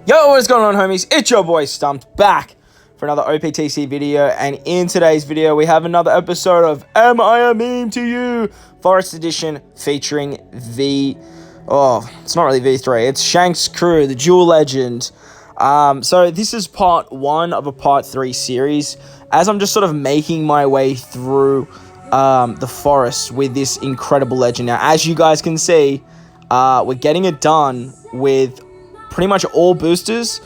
Yo, what is going on, homies? It's your boy Stumped back for another OPTC video, and in today's video we have another episode of Am I a Meme to You? Forest Edition featuring it's not really V3, it's Shanks' crew, the Dual Legend. So this is part 1 of a part 3 series, as I'm just sort of making my way through the forest with this incredible legend. Now, as you guys can see, we're getting it done with pretty much all boosters,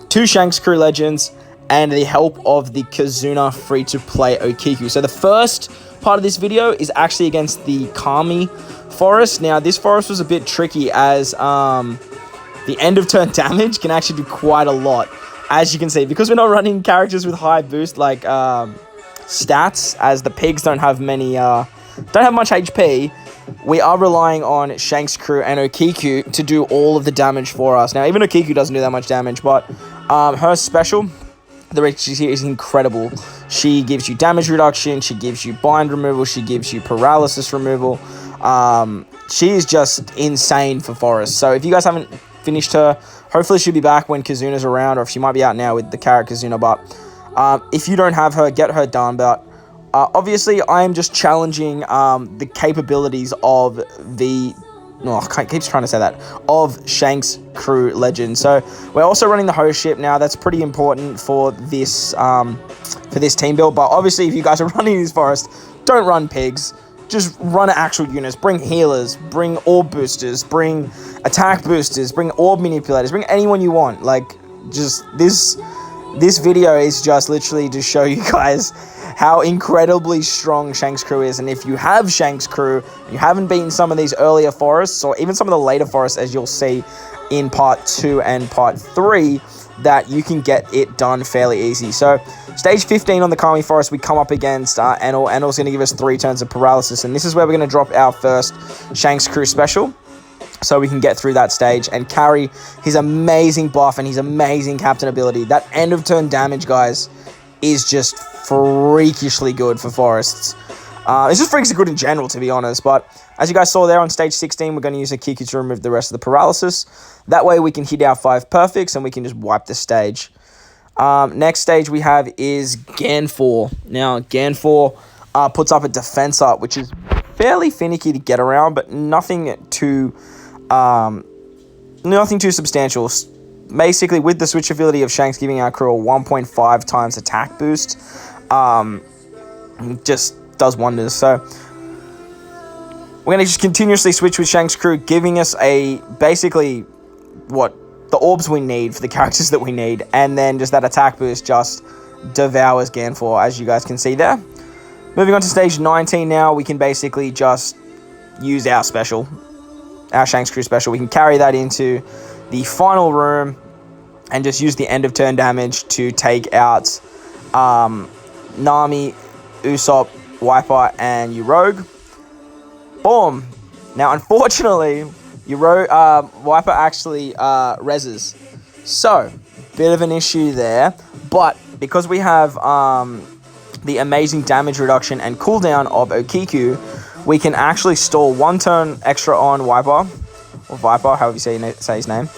2 Shanks crew legends, and the help of the Kizuna free-to-play Okiku. So the first part of this video is actually against the Kami forest. Now, this forest was a bit tricky as the end of turn damage can actually do quite a lot. As you can see, because we're not running characters with high boost like stats, as the pigs don't have much HP, we are relying on Shanks' crew and Okiku to do all of the damage for us. Now, even Okiku doesn't do that much damage, but her special, the Rikishi, is incredible. She gives you damage reduction, she gives you bind removal, she gives you paralysis removal. She is just insane for Forest. So if you guys haven't finished her, hopefully she'll be back when Kizuna's around, or if she might be out now with the character Kizuna. But if you don't have her, get her done. But obviously, I am just challenging the capabilities of of Shanks' crew legend. So we're also running the host ship now. That's pretty important for this team build. But obviously, if you guys are running this forest, don't run pigs. Just run actual units. Bring healers. Bring orb boosters. Bring attack boosters. Bring orb manipulators. Bring anyone you want. Like, just this video is just literally to show you guys how incredibly strong Shanks' crew is. And if you have Shanks' crew, you haven't beaten some of these earlier forests, or even some of the later forests, as you'll see in part 2 and part 3, that you can get it done fairly easy. So, stage 15 on the Kami Forest, we come up against Enel. Enel's going to give us 3 turns of paralysis, and this is where we're going to drop our first Shanks' crew special, so we can get through that stage and carry his amazing buff and his amazing captain ability. That end of turn damage, guys, is just freakishly good for forests. It's just freakishly good in general, to be honest. But as you guys saw there on stage 16, we're going to use Okiku to remove the rest of the paralysis. That way we can hit our 5 perfects and we can just wipe the stage. Next stage we have is Gan4. Now, Gan4 puts up a defense up, which is fairly finicky to get around, but nothing too substantial. Basically, with the switch ability of Shanks giving our crew a 1.5 times attack boost, just does wonders. So we're going to just continuously switch with Shanks' crew, giving us the orbs we need for the characters that we need, and then just that attack boost just devours Gan4, as you guys can see there. Moving on to stage 19 now, we can basically just use our special, our Shanks' crew special. We can carry that into the final room and just use the end of turn damage to take out Nami, Usopp, Wiper, and Rogue. Boom. Now, unfortunately, Wiper actually reses. So, bit of an issue there. But because we have the amazing damage reduction and cooldown of Okiku, we can actually stall 1 turn extra on Wiper, or Viper, however you say his name.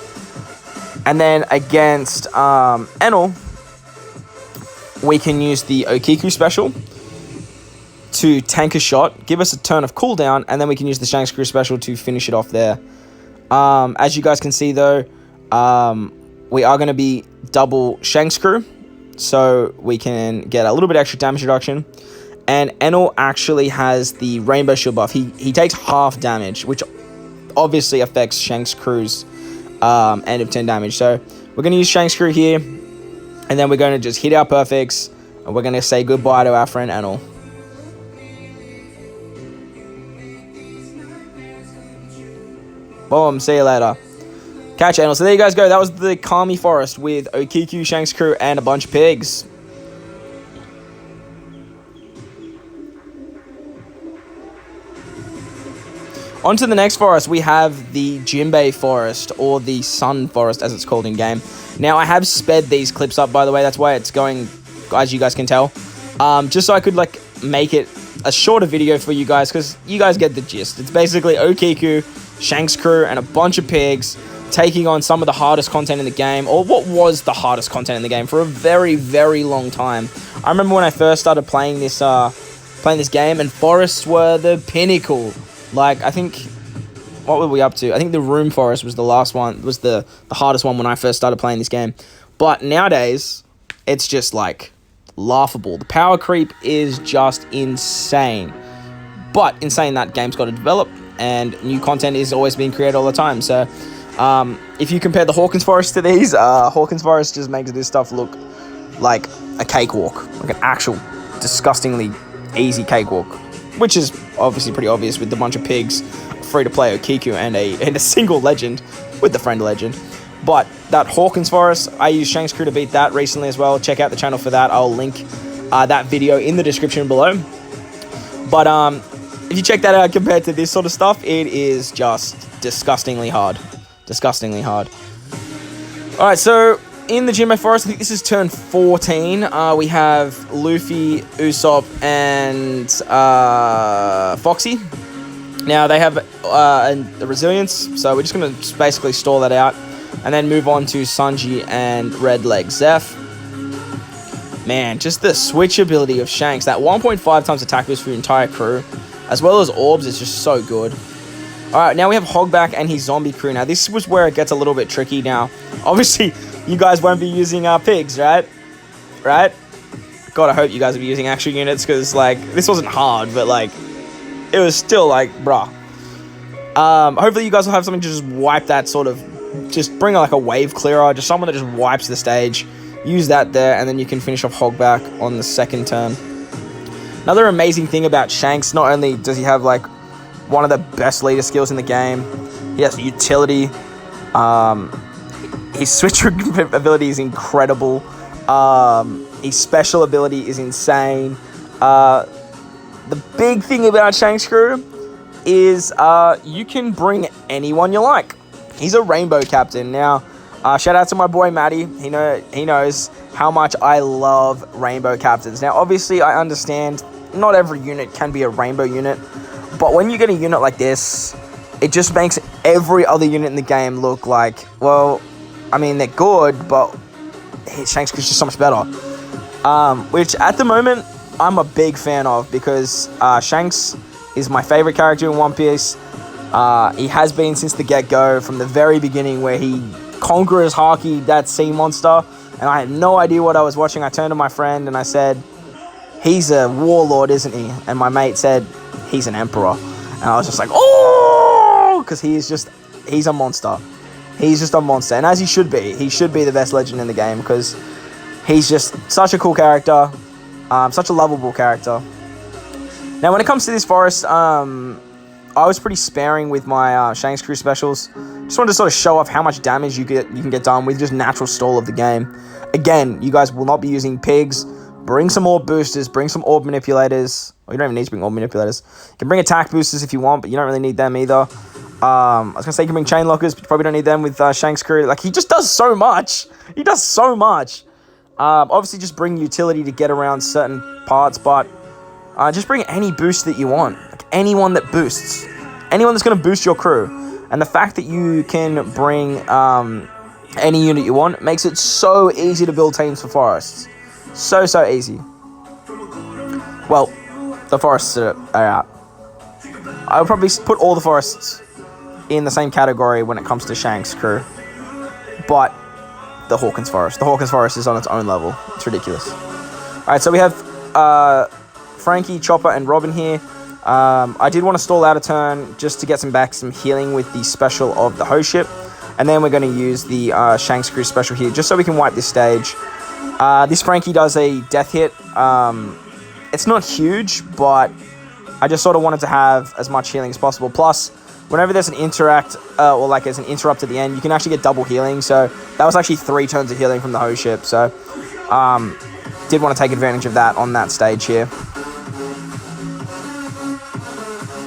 And then against Enel, we can use the Okiku special to tank a shot, give us a turn of cooldown, and then we can use the Shanks' crew special to finish it off there. As you guys can see, though, we are going to be double Shanks' crew, so we can get a little bit extra damage reduction. And Enel actually has the Rainbow Shield buff. He takes half damage, which obviously affects Shanks' crew's end of turn damage. So we're going to use Shanks' crew here, and then we're going to just hit our perfects, and we're going to say goodbye to our friend Enel. Boom, see you later. Catch Enel. So there you guys go. That was the Kami Forest with Okiku, Shanks' crew, and a bunch of pigs. On to the next forest, we have the Jinbei Forest, or the Sun Forest, as it's called in game. Now, I have sped these clips up, by the way. That's why it's going, as you guys can tell. Just so I could, make it a shorter video for you guys, because you guys get the gist. It's basically Okiku, Shanks' crew, and a bunch of pigs taking on some of the hardest content in the game, or what was the hardest content in the game for a very, very long time. I remember when I first started playing this game, and forests were the pinnacle. Like, I think, what were we up to? I think the room forest was the last one, was the hardest one when I first started playing this game. But nowadays, it's just like laughable. The power creep is just insane. But in saying that, game's got to develop, and new content is always being created all the time. So if you compare the Hawkins Forest to these, Hawkins Forest just makes this stuff look like a cakewalk, like an actual disgustingly easy cakewalk, which is obviously pretty obvious with a bunch of pigs, free-to-play Okiku, and a single legend with the friend legend. But that Hawkins Forest, I used Shanks Crew to beat that recently as well. Check out the channel for that. I'll link that video in the description below. But if you check that out compared to this sort of stuff, it is just disgustingly hard. Disgustingly hard. Alright, so in the Jinbei Forest, I think this is turn 14. We have Luffy, Usopp, and Foxy. Now, they have a resilience, so we're just going to basically stall that out. And then move on to Sanji and Red Leg Zeph. Man, just the switch ability of Shanks. That 1.5 times attack boost for your entire crew, as well as orbs, is just so good. Alright, now we have Hogback and his zombie crew. Now, this was where it gets a little bit tricky now. Obviously, you guys won't be using pigs, right? Right? God, I hope you guys will be using actual units, because, like, this wasn't hard, but, like, it was still, like, bruh. Hopefully you guys will have something to just wipe that sort of, just bring, like, a wave clearer, just someone that just wipes the stage. Use that there, and then you can finish off Hogback on the second turn. Another amazing thing about Shanks, not only does he have, like, one of the best leader skills in the game, he has utility. His switch ability is incredible. His special ability is insane. The big thing about Shanks Crew is you can bring anyone you like. He's a rainbow captain. Now, shout out to my boy Matty. He knows how much I love rainbow captains. Now, obviously, I understand not every unit can be a rainbow unit, but when you get a unit like this, it just makes every other unit in the game look like, well, I mean, they're good, but Shanks Crew's just so much better. Which, at the moment, I'm a big fan of, because Shanks is my favorite character in One Piece. He has been since the get-go, from the very beginning, where he conquers Haki, that sea monster, and I had no idea what I was watching. I turned to my friend and I said, he's a warlord, isn't he? And my mate said, he's an emperor. And I was just like, oh, because he's a monster. He's just a monster, and as he should be. He should be the best legend in the game, because he's just such a cool character, such a lovable character. Now, when it comes to this forest, I was pretty sparing with my Shanks Crew specials. Just wanted to sort of show off how much damage you can get done with just natural stall of the game. Again, you guys will not be using pigs. Bring some orb boosters, bring some orb manipulators. Well, you don't even need to bring orb manipulators. You can bring attack boosters if you want, but you don't really need them either. I was going to say you can bring chain lockers, but you probably don't need them with Shanks Crew. Like, he just does so much. He does so much. Obviously, just bring utility to get around certain parts, but just bring any boost that you want. Like, anyone that boosts. Anyone that's going to boost your crew. And the fact that you can bring any unit you want makes it so easy to build teams for forests. So easy. Well, the forests are out. I would probably put all the forests in the same category when it comes to Shanks Crew. But the Hawkins Forest. The Hawkins Forest is on its own level. It's ridiculous. Alright, so we have Frankie, Chopper, and Robin here. I did want to stall out a turn just to get some healing with the special of the host ship. And then we're going to use the Shanks Crew special here, just so we can wipe this stage. This Frankie does a death hit. It's not huge, but I just sort of wanted to have as much healing as possible. Plus, whenever there's an interact, or like there's an interrupt at the end, you can actually get double healing. So that was actually 3 turns of healing from the host ship. So did want to take advantage of that on that stage here.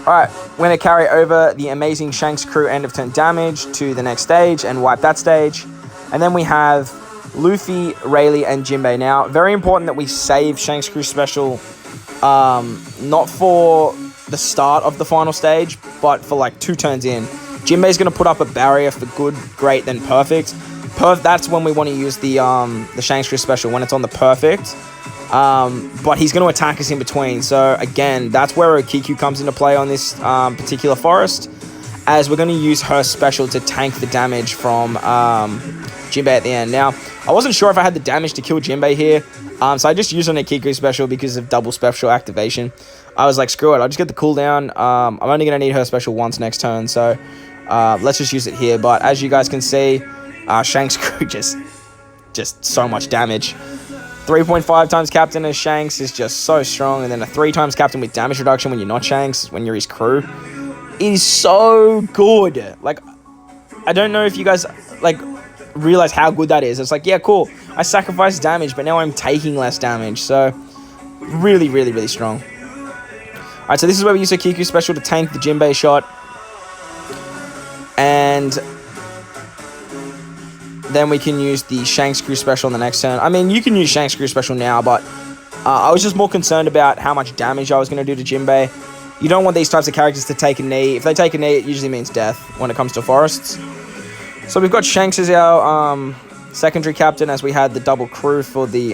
Alright, we're going to carry over the amazing Shanks Crew end of turn damage to the next stage and wipe that stage. And then we have Luffy, Rayleigh, and Jinbei. Now, very important that we save Shanks Crew special, not for the start of the final stage, but for like 2 turns in, Jinbei's going to put up a barrier for good, great, then perfect. That's when we want to use the Shanks Crew special, when it's on the perfect. But he's going to attack us in between. So again, that's where Okiku comes into play on this particular forest, as we're going to use her special to tank the damage from Jinbei at the end. Now, I wasn't sure if I had the damage to kill Jinbei here, so I just used an Okiku special because of double special activation. I was like, screw it, I'll just get the cooldown. I'm only going to need her special once next turn, so let's just use it here. But as you guys can see, Shanks Crew just so much damage. 3.5 times captain as Shanks is just so strong, and then a 3 times captain with damage reduction when you're not Shanks, when you're his crew, is so good. Like, I don't know if you guys like realize how good that is. It's like, yeah, cool, I sacrificed damage, but now I'm taking less damage, so really, really, really strong. Alright, so this is where we use Okiku special to tank the Jinbei shot, and then we can use the Shanks Crew special on the next turn. I mean, you can use Shanks Crew special now, but I was just more concerned about how much damage I was going to do to Jinbei. You don't want these types of characters to take a knee. If they take a knee, it usually means death when it comes to forests. So we've got Shanks as our secondary captain, as we had the double crew for the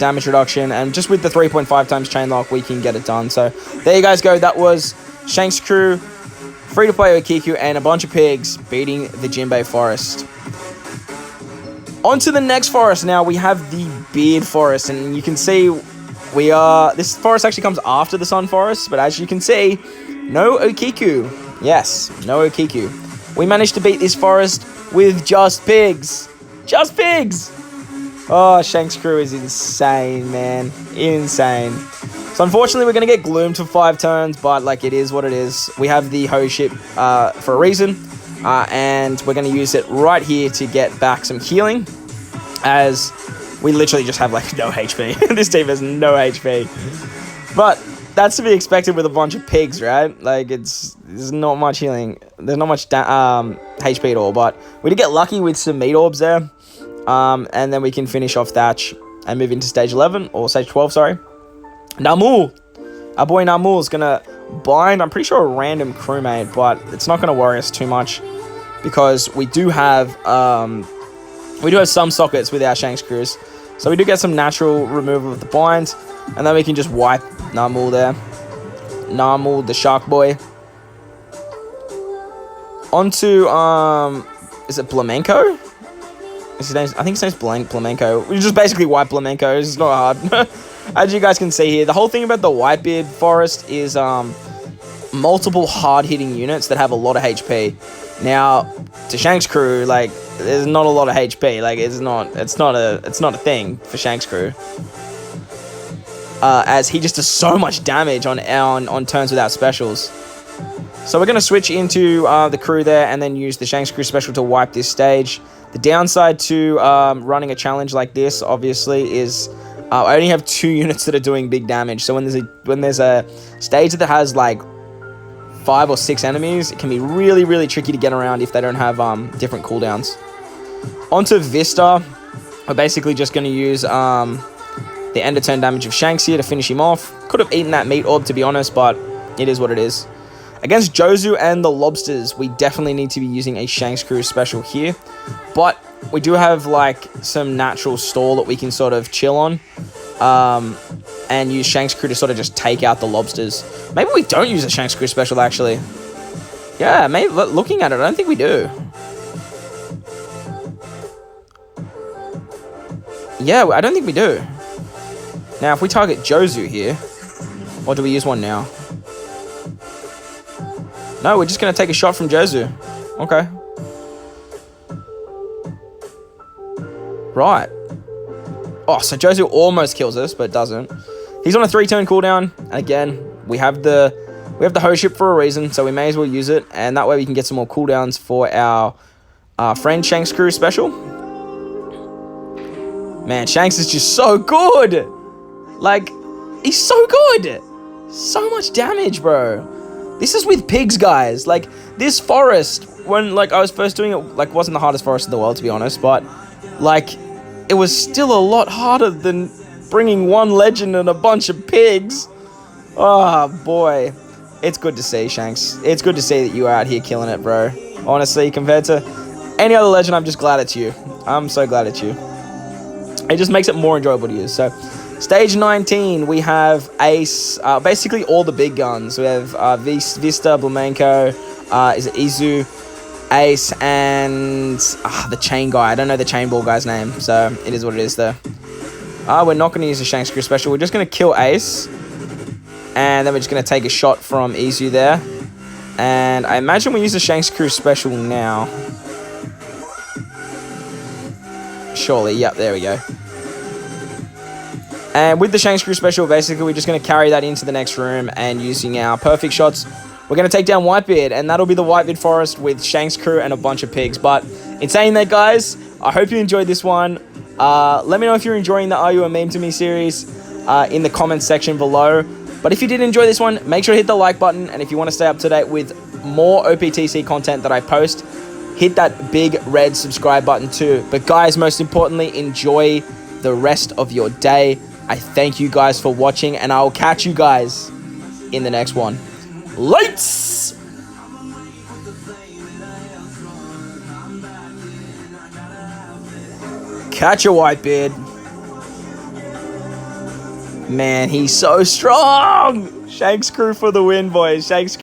damage reduction, and just with the 3.5 times chain lock, we can get it done. So there you guys go. That was Shanks Crew, free-to-play Okiku, and a bunch of pigs beating the Jinbei forest. On to the next forest now. We have the Beard Forest, and you can see this forest actually comes after the Sun Forest, but as you can see, no Okiku. Yes, no Okiku. We managed to beat this forest with just pigs. Just pigs! Oh, Shanks Crew is insane, man. Insane. So unfortunately, we're going to get gloomed for 5 turns, but like, it is what it is. We have the Ho ship for a reason, and we're going to use it right here to get back some healing, as we literally just have like no HP. This team has no HP. But that's to be expected with a bunch of pigs, right? Like, there's not much healing. There's not much HP at all, but we did get lucky with some meat orbs there. And then we can finish off Thatch and move into stage 11, or stage 12, sorry. Namul! Our boy Namul is going to bind, I'm pretty sure, a random crewmate, but it's not going to worry us too much, because we do have some sockets with our Shanks Crews. So we do get some natural removal of the bind, and then we can just wipe Namul there. Namul, the shark boy. Onto, is it Blamenco? I think his name's Blamenco. We just basically wipe Blamenco. It's not hard. As you guys can see here, the whole thing about the Whitebeard Forest is multiple hard-hitting units that have a lot of HP. Now, to Shanks Crew, like, there's not a lot of HP. Like, it's not a thing for Shanks Crew. As he just does so much damage on turns without specials. So we're going to switch into the crew there, and then use the Shanks Crew special to wipe this stage. The downside to running a challenge like this, obviously, is I only have 2 units that are doing big damage. So when there's a stage that has like 5 or 6 enemies, it can be really, really tricky to get around if they don't have different cooldowns. Onto Vista, we're basically just going to use the end of turn damage of Shanks here to finish him off. Could have eaten that meat orb, to be honest, but it is what it is. Against Jozu and the Lobsters, we definitely need to be using a Shanks Crew special here. But we do have like some natural stall that we can sort of chill on. And use Shanks Crew to sort of just take out the Lobsters. Maybe we don't use a Shanks Crew special, actually. Yeah, maybe looking at it, I don't think we do. Yeah, I don't think we do. Now, if we target Jozu here, or do we use one now? No, we're just going to take a shot from Jozu. Okay. Right. Oh, so Jozu almost kills us, but doesn't. He's on a 3-turn cooldown. And again, we have the Ho ship for a reason, so we may as well use it. And that way we can get some more cooldowns for our friend Shanks Crew special. Man, Shanks is just so good. Like, he's so good. So much damage, bro. This is with pigs, guys. Like, this forest, when, like, I was first doing it, like, wasn't the hardest forest in the world, to be honest, but, like, it was still a lot harder than bringing one legend and a bunch of pigs. Oh, boy. it's good to see, Shanks. It's good to see that you are out here killing it, bro. Honestly, compared to any other legend, I'm just glad it's you. I'm so glad it's you. It just makes it more enjoyable to use. So, stage 19, we have Ace, basically all the big guns. We have Vista, Blamenko, is it Izu, Ace, and the chain guy. I don't know the chain ball guy's name, so it is what it is though. We're not going to use a Shanks Crew special. We're just going to kill Ace, and then we're just going to take a shot from Izu there. And I imagine we use the Shanks Crew special now. Surely, yep, there we go. And with the Shanks Crew special, basically, we're just going to carry that into the next room, and using our perfect shots, we're going to take down Whitebeard, and that'll be the Whitebeard Forest with Shanks Crew and a bunch of pigs. But in saying that, guys, I hope you enjoyed this one. Let me know if you're enjoying the Are You a Meme to Me series in the comments section below. But if you did enjoy this one, make sure to hit the like button, and if you want to stay up to date with more OPTC content that I post, hit that big red subscribe button too. But guys, most importantly, enjoy the rest of your day. I thank you guys for watching, and I'll catch you guys in the next one. Lights! Catch a Whitebeard. Man, he's so strong! Shanks Crew for the win, boys. Shanks